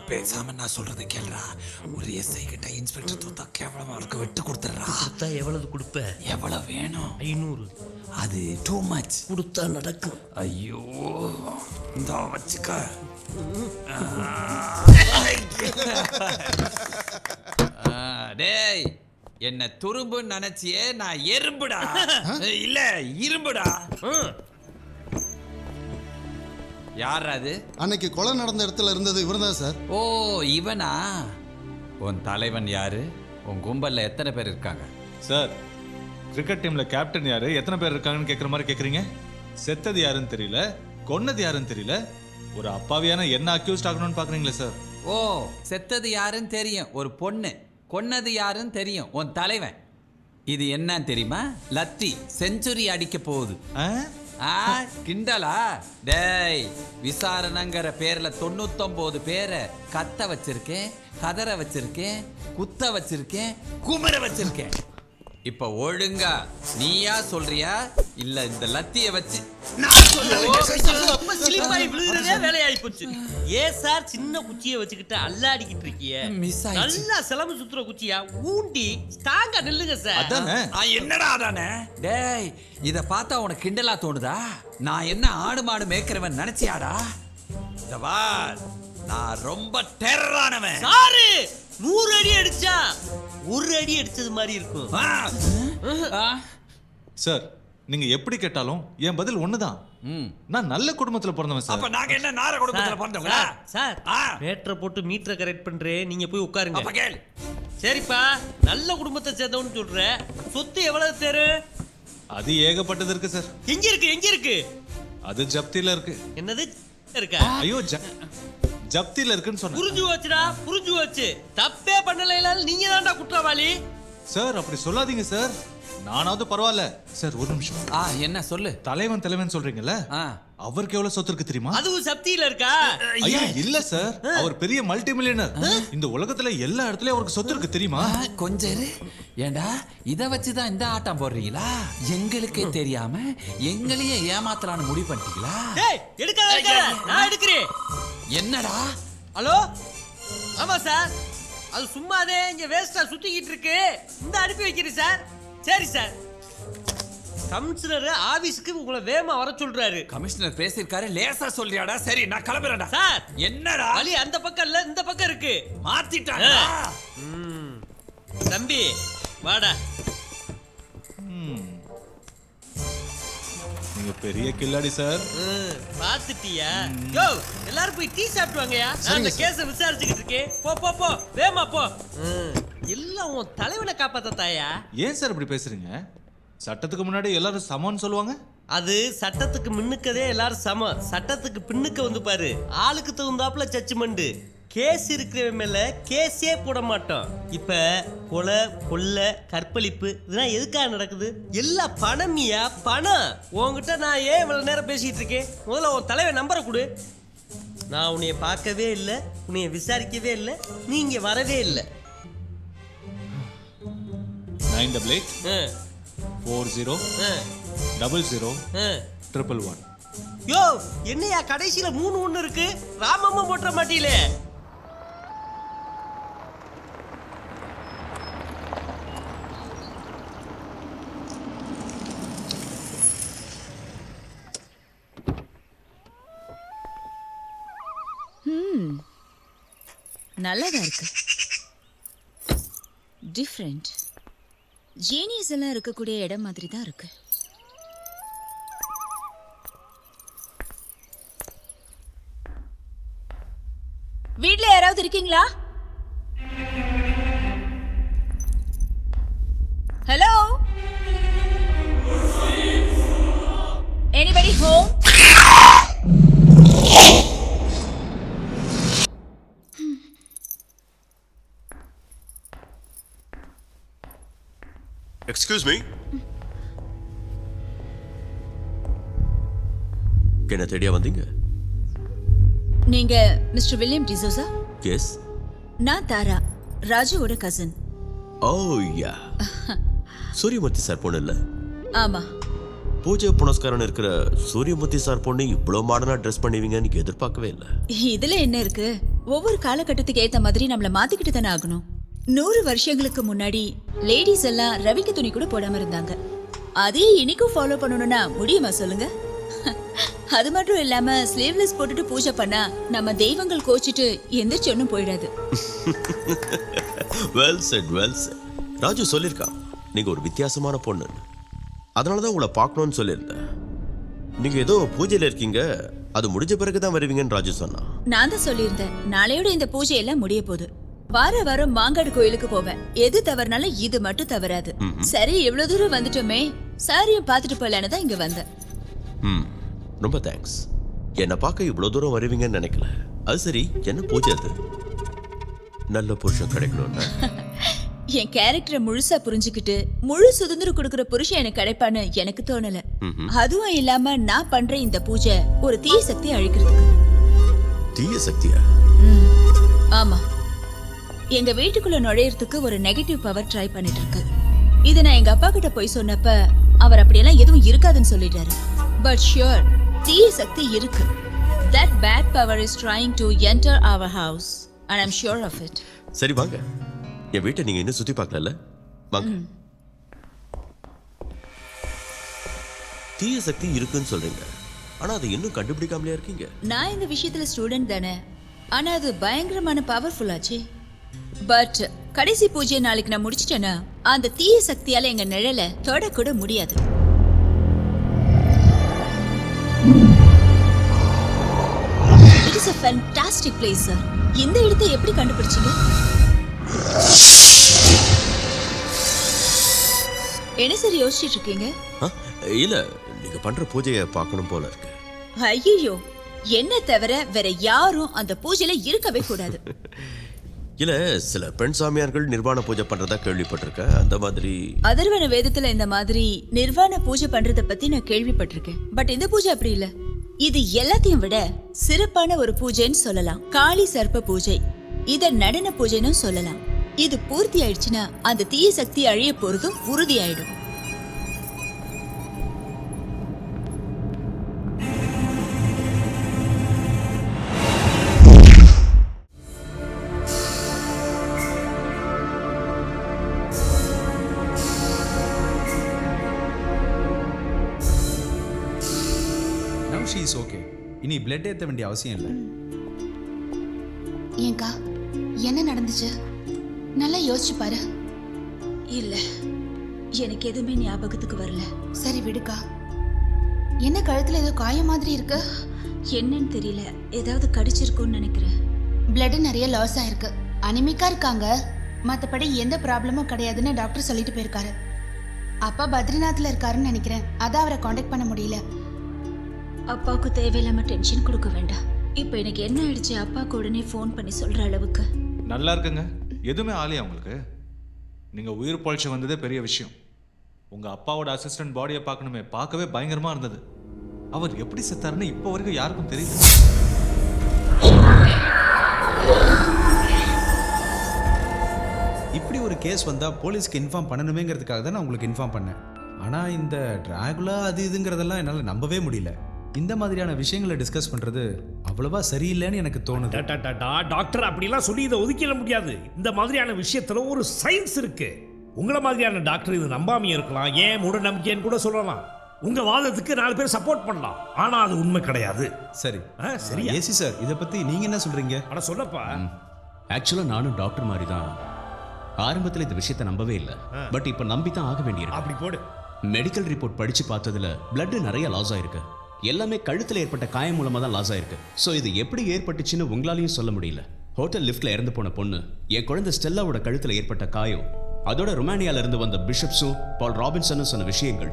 பேசாம நான் சொல்றதை கேள்றா. ஒரு எஸ்ஐ கிட்ட இன்ஸ்பெக்டர் தூத்தா கேவலமா இருக்க விட்டு கொடுத்துறா. எவ்வளவு கொடுப்ப? எவ்வளவு வேணும்? 500. அது டூ மச். கொடுத்தா நடக்கும். ஐயோ இந்த வச்சுக்க. டேய் என்ன துரும்பு நினைச்சியே, நான் எறும்புடா. இல்ல இரும்புடா. யார் அது? அன்னைக்கு கொலை நடந்த இடத்துல இருந்தது இவர்தான் சார். ஓ இவனா? உன் தலைவன் யாரு? உன் கும்பல்ல எத்தனை பேர் இருக்காங்க? சார், கிரிக்கெட் டீம்ல கேப்டன் யாரு, எத்தனை பேர் இருக்காங்கன்னு கேட்குற மாதிரி கேட்குறீங்க. செத்தது யாருன்னு தெரியல, கொன்னது யாருன்னு தெரியல, ஒரு அப்பாவியான என்ன அக்யூஸ்ட் ஆகணும்னு பார்க்குறீங்களே சார். ஓ செத்தது யாருன்னு தெரியும் ஒரு பொண்ணு, கொன்னது யாருன்னு தெரியும் உன் தலைவன். இது என்னன்னு தெரியுமா? லத்தி செஞ்சுரி அடிக்க போகுது. கிண்டலா? டேய் விசாரணைங்கிற பேர்ல 99 பேரை கத்த வச்சிருக்கேன், கதற வச்சிருக்கேன், குத்த வச்சிருக்கேன், குமர வச்சிருக்கேன். இப்ப ஒழுங்கா நீயா சொல்றியா இல்ல இந்த லத்திய வச்சு நான் சொல்றேன்? வேலையாயி போச்சு. ஏன் சார் சின்ன குச்சியை வச்சுக்கிட்டு அல்லாடிக்கிட்டு இருக்கிய? நல்லா சிலம்பு சுத்துற குச்சியா ஊண்டி ஸ்ட்ராங்கா நில்லுங்க சார். அதானே. என்னடா அதானே? டேய் இத பார்த்தா உனக்கு கிண்டலா தோணுதா? நான் என்ன ஆடு மாடு மேய்க்கிறவன் நினைச்சியாடா? இந்த வார் நான் ரொம்ப டெரரானவன். சாரு 100 அடி அடிச்சா 1 அடி அடிச்சது மாதிரி இருக்கும். சார், நீங்க எப்படி கேட்டாலும் என் பதில் ஒண்ணுதான். நான் நல்ல குடும்பத்துல பிறந்தவன் சார். அப்ப நாங்க என்ன நார குடும்பத்துல பிறந்தவங்களா? சார் மீட்டரை போட்டு மீட்டரை கரெக்ட் பண்றேன், நீங்க போய் உட்காருங்க. அப்ப கேளு. சரிப்பா, நல்ல குடும்பத்தை சேர்ந்தவன்னு சொல்ற. சொத்து எவ்வளவு தேரு? அது ஏகப்பட்டது இருக்கு சார். எங்க இருக்கு? எங்க இருக்கு? அது ஜப்தில இருக்கு. என்னது இருக்கா? ஐயோ ஜப்தில இருக்குன்னு சொன்னேன். புரிஞ்சு வச்சுடா, புரிஞ்சு வச்சு. தப்பே பண்ணல, நீங்க தான்டா குற்றவாளி. சார் அப்படி சொல்லாதீங்க சார், நானாவது பரவாயில்ல சார். ஒரு நிமிஷம். என்ன சொல்லு? தலைவன் சொல்றீங்கல்ல, அவருக்கு எவ்வளவு சொத்து இருக்கு தெரியுமா? அதுவும் சப்தியில இருக்கா? ஐயா இல்ல சார், அவர் பெரிய மல்டி மில்லியனர். இந்த உலகத்துல எல்லா இடத்துலயும் அவருக்கு சொத்து இருக்கு தெரியுமா? கொஞ்சம் ஏண்டா இத வச்சுதான் இந்த ஆட்டம் போடுறீங்களா? எங்களுக்கே தெரியாம எங்களையே ஏமாத்தலான்னு முடிவு பண்ணிட்டீங்களா? எடுக்காத, நான் எடுக்கிறேன். என்னடா? ஹலோ, ஆமா சார், அது சும்மாதே இங்க வேஸ்டா சுத்திக்கிட்டு இருக்கு. இந்த அனுப்பி வைக்கிறேன் சார். சரி சார், கமிஷனர் ஆபீஸ்க்கு உங்களை வேகமா வர சொல்றாரு. கமிஷனர் பேசிருக்காரு, லேசா சொல்றியாடா? சரி நான் கிளம்புறேன்டா. சார் என்னடா? வழி அந்த பக்கம் இல்ல, இந்த பக்கம் இருக்கு. மாத்திட்டாங்க. தம்பி வாடா. நீங்க பெரிய கில்லாடி சார். பாத்துட்டியா? யோ எல்லாரும் போய் டீ சாப்பிட்டு வாங்கயா. நான் இந்த கேஸை விசாரிச்சுக்கிட்டு இருக்கேன். போ போ போ, வேகமா போ. எல்லாம் உன் தலைவனை காப்பாத்தாயா? ஏன் சார் இப்படி பேசுறீங்க? சட்டத்துக்கு முன்னாடி எல்லாரும் சமம்னு சொல்லுவாங்க. அது சட்டத்துக்கு முன்னுக்கதே எல்லாரும் சமம். சட்டத்துக்கு பின்னுக்கு வந்து பாரு, ஆளுக்கு தகுந்தாப்புல ஜட்ஜ்மெண்ட். கேஸ் இருக்கிறவன் மேல கேஸே போட மாட்டோம். இப்ப கொலை, கொள்ளை, கற்பழிப்பு இதெல்லாம் எதுக்காக நடக்குது? எல்லாம் பணமியா, பணம். உன்கிட்ட நான் ஏன் இவ்வளவு நேரம் பேசிட்டு இருக்கேன்? முதல்ல உன் தலைவன் நம்பரை கொடு. நான் உன்னைய பார்க்கவே இல்லை, உன்னைய விசாரிக்கவே இல்லை, நீங்க வரவே இல்லை. 988 40 00 111. யோ என்னையா கடைசியில 31 இருக்கு? ராமம்மா போட்ட மாட்டீங்களே. நல்லதா இருக்கு. டிஃப்ரெண்ட். ஜீனியஸ் எல்லாம் இருக்கக்கூடிய இடம் மாதிரி தான் இருக்கு. வீட்ல யாராவது இருக்கீங்களா? Hello, anybody home? Excuse me. என்ன தேடியா வந்தீங்க? நீங்க மிஸ்டர் வில்லியம் டிசோசா? எஸ். நான் தாரா, ராஜுவோட கசின். ஓ யா. சூரியமூர்த்தி சார் பொண்ணு இல்ல? ஆமா. பூஜை புனஸ்காரம் இருக்கிற சூரியமூர்த்தி சார் பொண்ணு இவ்வளோ மாடர்னா ட்ரெஸ் பண்ணுவீங்கன்னு எதிர்பார்க்கவே இல்லை. இதுல என்ன இருக்கு? ஒவ்வொரு காலகட்டத்துக்கு ஏத்த மாதிரி நம்மள மாத்திக்கிட்டு தானே ஆகணும். 100 வருஷங்களுக்கு முன்னாடி லேடிஸ் எல்லாம் ரவிக்கு துணி கூட போடாம இருந்தாங்க. அதே இன்னைக்கும் ஃபாலோ பண்ணணும்னா முடியுமா சொல்லுங்க? அது மட்டும் இல்லாம ஸ்லீவ்லெஸ் போட்டுட்டு பூஜை பண்ணா நம்ம தெய்வங்கள் கோச்சிட்டு எந்திரிச்சு ஒன்னும் போயிடாது. Well set. ராஜு சொல்லியிருக்கான் நீங்க ஒரு வித்தியாசமான பொண்ணு, அதனாலதான் உங்களை பார்க்கணும்னு சொல்லியிருந்தேன். நீங்க ஏதோ பூஜையில இருக்கீங்க, அது முடிஞ்ச பிறகுதான் வருவீங்கன்னு ராஜு சொன்னா. நான் தான் சொல்லியிருந்தேன், நாளையோட இந்த பூஜை எல்லாம் முடிய போகுது. வாரம் மாங்காடு கோயிலுக்கு போவேன். எது தவறுனாலும் இது மட்டும் தவறாது. சரி, இவ்வளவு தூரம் வந்துட்டோமே, சாரியும் பார்த்துட்டு போயிடலான்னு தான் இங்க வந்தேன். ரொம்ப தேங்க்ஸ். என்னை பார்க்க இவ்வளவு தூரம் வருவீங்கன்னு நினைக்கல. அது சரி, என்ன பூஜை அது? நல்ல புருஷன் கிடைக்கணும்னா என் கேரக்டரை முழுசா புரிஞ்சுக்கிட்டு முழு சுதந்திரம் கொடுக்கிற புருஷன் எனக்கு கிடைப்பான்னு எனக்கு தோணல. அதுவும் இல்லாம நான் பண்ற இந்த பூஜை ஒரு தீய சக்தி அழிக்கிறதுக்கு. தீய சக்தியா? ஆமா, எங்க வீட்டுக்குள்ள நுழையறதுக்கு ஒரு நெகட்டிவ் பவர் ட்ரை பண்ணிட்டு இருக்கு. இதை நான் எங்க அப்பா கிட்ட போய் சொன்னப்ப அவர் அப்படியெல்லாம் எதுவும் இருக்காதுன்னு சொல்லிட்டாரு. பட் ஷியோர், தீய சக்தி இருக்கு. That bad power is trying to enter our house and I'm sure of it. சரி வாங்க, என் வீட்டை நீங்க இன்னும் சுத்தி பார்க்கல. வாங்க. தீய சக்தி இருக்குன்னு சொல்றீங்க, ஆனா அதை இன்னும் கண்டுபிடிக்காமலே இருக்கீங்க. நான் இந்த விஷயத்துல ஸ்டூடெண்ட் தானே, ஆனா அது பயங்கரமான பவர்ஃபுல் ஆச்சு. பட் கடைசி பூஜையை நாளைக்கு நான் முடிச்சிட்டேன்னா அந்த தீய சக்தியால எங்க நிழல தொடக்கூட முடியாது. It is a fantastic place, sir. இந்த இடத்தை எப்படி கண்டுபிடிச்சீங்க? என்ன சார் யோசிச்சுட்டு இருக்கீங்க? இல்ல, நீங்க பண்ற பூஜையை பார்க்கணும் போல இருக்கு. ஐயோ, என்ன தவிர வேற யாரும் அந்த பூஜையில இருக்கவே கூடாது. இல்ல, சில பெண் சாமியார்கள் நிர்வாண பூஜை பண்றதா கேள்விப்பட்டிருக்கேன். அந்த மாதிரி அதர்வன வேதத்துல இந்த மாதிரி நிர்வாண பூஜை பண்றத பத்தி நான் கேள்விப்பட்டிருக்கேன். பட் இந்த பூஜை அப்படி இல்ல. இது எல்லாத்தையும் விட சிறப்பான ஒரு பூஜைன்னு சொல்லலாம். காளி சர்ப்ப பூஜை, இத நடன பூஜைன்னு சொல்லலாம். இது பூர்த்தி ஆயிடுச்சுன்னா அந்த தீய சக்தி அழிய போறதும் உறுதியாயிடும். She is okay. இனி பிளட் ஏற்ற வேண்டிய அவசியம் இல்லை. ஏங்கா, என்ன நடந்துச்சு? நல்லா யோசிச்சு பாரு. இல்ல, எனக்கு எதுவுமே ஞாபகத்துக்கு வரல. சரி விடுக்கா. என்ன கழுத்துல ஏதோ காயம் மாதிரி இருக்கு? என்னன்னு தெரியல, ஏதாவது கடிச்சிருக்கும்னு நினைக்கிறேன். பிளட் நிறைய லாஸ் ஆயிருக்கு. அனிமிக்கா இருக்காங்க, மற்றபடி எந்த ப்ராப்ளமும் கிடையாதுன்னு டாக்டர் சொல்லிட்டு போயிருக்காரு. அப்பா பத்ரிநாத்ல இருக்காருன்னு நினைக்கிறேன், அதான் அவரை காண்டாக்ட் பண்ண முடியல. அப்பாவுக்கு தேவையில்லாம டென்ஷன் கொடுக்க வேண்டாம். இப்போ எனக்கு என்ன ஆயிடுச்சு, அப்பாவுக்கு உடனே ஃபோன் பண்ணி சொல்ற அளவுக்கு நல்லா இருக்குங்க. எதுவுமே ஆலையா உங்களுக்கு? நீங்க உயிர் பொழைச்சு வந்ததே பெரிய விஷயம். உங்க அப்பாவோட அசிஸ்டன்ட் பாடியை பார்க்கணுமே, பார்க்கவே பயங்கரமா இருந்தது. அவர் எப்படி செத்தாருன்னு இப்போ வரைக்கும் யாருக்கும் தெரியல. இப்படி ஒரு கேஸ் வந்தா போலீஸ்க்கு இன்ஃபார்ம் பண்ணணுமேங்கிறதுக்காக தான் நான் உங்களுக்கு இன்ஃபார்ம் பண்ணேன். ஆனா இந்த டிராகுலா அது இதுங்கிறதெல்லாம் என்னால் நம்பவே முடியல. இந்த மாதிரியான விஷயங்களை டிஸ்கஸ் பண்றது அவ்வளவா சரியில்லைன்னு எனக்கு தோணுது. டாக்டர் அப்படிலாம் சொல்லி இதை ஒதுக்கிட முடியாது. இந்த மாதிரியான விஷயத்துல ஒரு சயின்ஸ் இருக்கு. உங்களை மாதிரியான டாக்டர் இது நம்பாமையே இருக்கலாம், ஏன் மூட நம்பிக்கைன்னு கூட சொல்லலாம். உங்க வாதத்துக்கு 4 பேர் சப்போர்ட் பண்ணலாம், ஆனா அது உண்மை கிடையாது. சரி சரி ஏசி சார், இதை பத்தி நீங்க என்ன சொல்றீங்க? ஆனா சொல்லப்பா. ஆக்சுவலா நானும் டாக்டர் மாதிரி தான். ஆரம்பத்தில் இந்த விஷயத்தை நம்பவே இல்லை, பட் இப்போ நம்பி தான் ஆக வேண்டியிருக்கு. அப்படி போடு. மெடிக்கல் ரிப்போர்ட் படிச்சு பார்த்ததுல பிளட் நிறைய லாஸ் ஆயிருக்கு. எல்லாமே கழுத்துல ஏற்பட்ட காயம் மூலமா தான் லாஸ் ஆயிருக்கு. ஸோ இது எப்படி ஏற்பட்டுச்சுன்னு உங்களாலையும் சொல்ல முடியல. ஹோட்டல் லிஃப்ட்ல இறந்து போன பொண்ணு, என் குழந்தை ஸ்டெல்லாவோட கழுத்துல ஏற்பட்ட காயம், அதோட ரொமானியால இருந்து வந்த பிஷப்ஸும் பால் ராபின்சனும் சொன்ன விஷயங்கள்,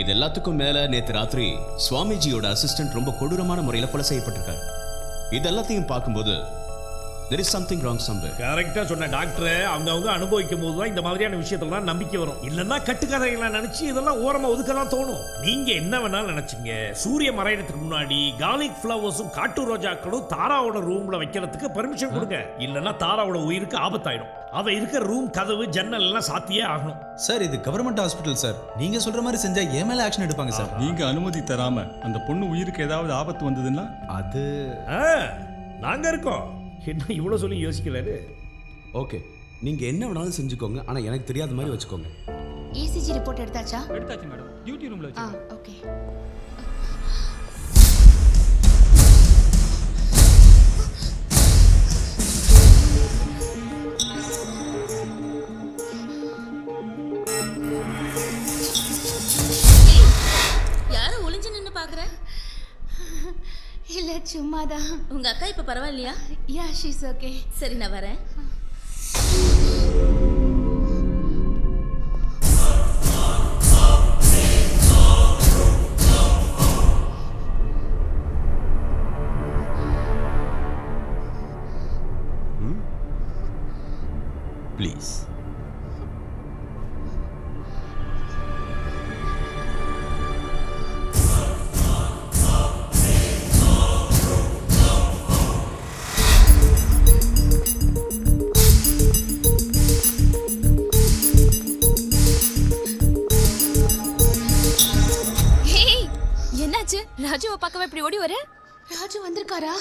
இது எல்லாத்துக்கும் மேல நேற்று ராத்திரி சுவாமிஜியோட அசிஸ்டன்ட் ரொம்ப கொடூரமான முறையில் கொலை செய்யப்பட்டிருக்காரு. இது எல்லாத்தையும் பார்க்கும்போது there is something wrong somewhere. கரெக்டா சொன்ன டாக்டர். அவங்க அனுபவிக்கும் போது தான் இந்த மாதிரியான விஷயத்தெல்லாம் நம்பிக்கை வரும். இல்லன்னா கட்டுக்கதைகளை நினைச்சு இதெல்லாம் ஓரமா ஒதுக்க தான் தோணும். நீங்க என்ன வேணாலும் நினைச்சீங்க. சூரிய மறையறதுக்கு முன்னாடி கார்லிக் ஃப்ளவர்ஸும் காட்டு ரோஜாக்களும் தாராவோட ரூம்ல வைக்கிறதுக்கு பெர்மிஷன் கொடுங்க. இல்லன்னா தாராவோட உயிருக்கு ஆபத்தாயிடும். அவ இருக்கிற ரூம் கதவு ஜன்னல் எல்லாம் சாத்தியே ஆகணும். சார் இது கவர்மெண்ட் ஹாஸ்பிட்டல் சார். நீங்க சொல்ற மாதிரி செஞ்சா ஏன் மேல ஆக்ஷன் எடுப்பாங்க சார். நீங்க அனுமதி தராம அந்த பொண்ணு உயிருக்கு ஏதாவது ஆபத்து வந்ததுன்னா அது நாங்க இருக்கோம். என்ன இவ்வளவு சொல்லி யோசிக்கலாரு. ஓகே, நீங்க என்ன வேணாலும் செஞ்சுக்கோங்க, ஆனா எனக்கு தெரியாத மாதிரி வச்சுக்கோங்க. ECG ரிப்போர்ட் எடுத்தாச்சா? எடுத்தாச்சு மேடம். டியூட்டி ரூம்ல வச்சு. ஓகே. யாரும் ஒளிஞ்சு நின்னு பாக்குற? இல்ல சும்மாதான். உங்க அக்கா இப்ப பரவாயில்லையா? யா ஷீஸ் ஓகே. சரி நான் வரேன். ப்ளீஸ். என்னாச்சு? ராஜுவை பார்க்கவே இப்படி ஓடி வர? ராஜு வந்திருக்காரா?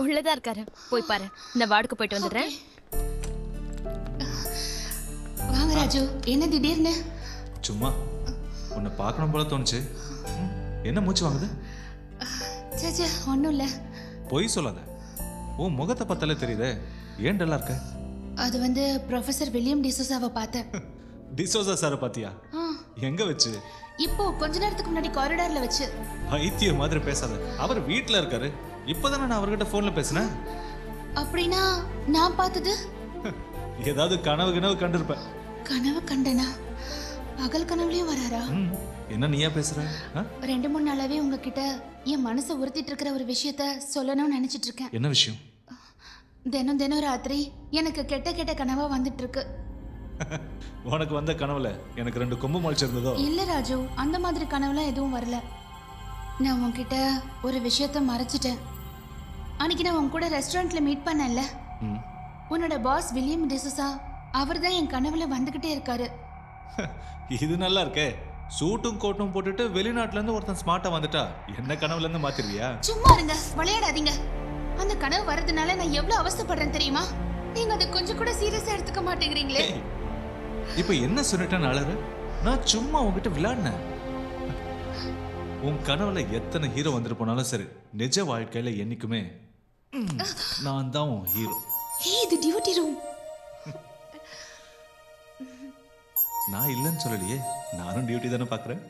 உள்ளதா இருக்காரு. போய் பாரு. இந்த வார்டுக்கு போயிட்டு வந்துடுறேன். வாங்க ராஜு. என்ன திடீர்னு? சும்மா உன்னை பார்க்கணும் போல தோணுச்சு. என்ன மூச்சு வாங்குது? சே ஒன்றும் இல்லை. பொய் சொல்லாத. உன் முகத்தை பார்த்தாலே தெரியுதே. ஏன் டல்லா இருக்க? அது வந்து ப்ரொஃபசர் வில்லியம் டிசோசாவை பார்த்தேன். டிசோசா சாரை பாத்தியா? எங்க வச்சு? இப்போ கொஞ்ச நேரத்துக்கு முன்னாடி காரிடார்ல வச்சு. பைத்தியம் மாதிரி பேசாத. அவர் வீட்ல இருக்காரு. இப்பதானே நான் அவர்கிட்ட போன்ல பேசினேன். அப்படின்னா நான் பார்த்தது ஏதாவது கனவு கண்டிருப்பேன். கனவு கண்டனா? பகல் கனவுலயும் வராரா? என்ன நீயா பேசுற? 2-3 நாளாவே உங்ககிட்ட என் மனசை உறுத்திட்டு இருக்கிற ஒரு விஷயத்த சொல்லணும்னு நினைச்சிட்டு இருக்கேன். என்ன விஷயம்? தினம் ராத்திரி எனக்கு கெட்ட கனவா வந்துட்டு இருக்கு. உனக்கு வந்த கனவுல எனக்கு 2 கொம்பு முளைச்சிருந்ததோ? இல்ல ராஜு, அந்த மாதிரி கனவுலாம் எதுவும் வரல. நான் உன்கிட்ட ஒரு விஷயத்த மறைச்சிட்டேன். அன்னைக்கு நான் உன் கூட ரெஸ்டாரண்ட்ல மீட் பண்ணல. உன்னோட பாஸ் வில்லியம் டிசோசா அவர் தான் என் கனவுல வந்துகிட்டே இருக்காரு. இது நல்லா இருக்கே. சூட்டும் கோட்டும் போட்டுட்டு வெளிநாட்டுல இருந்து ஒருத்தன் ஸ்மார்ட்டா வந்துட்டா என்ன கனவுல இருந்து மாத்திருவியா? சும்மா இருங்க, விளையாடாதீங்க. அந்த கனவு வரதுனால நான் எவ்வளவு அவஸ்தைப்படுறேன் தெரியுமா? நீங்க அதை கொஞ்சம் கூட சீரியஸா எடுத்துக்க மாட்டேங்கிறீங்களே. இப்ப என்ன சொல்லிட்டேன் அழகு? நான் சும்மா உன்கிட்ட விளையாடினேன். உன் கனவுல எத்தனை ஹீரோ வந்துட்டு போனாலும் சரி, நிஜ வாழ்க்கையில என்னைக்குமே நான் தான் உன் ஹீரோ. இது டியூட்டி ரூம். நான் இல்லைன்னு சொல்லலையே. நானும் டியூட்டி தானே பாக்குறேன்.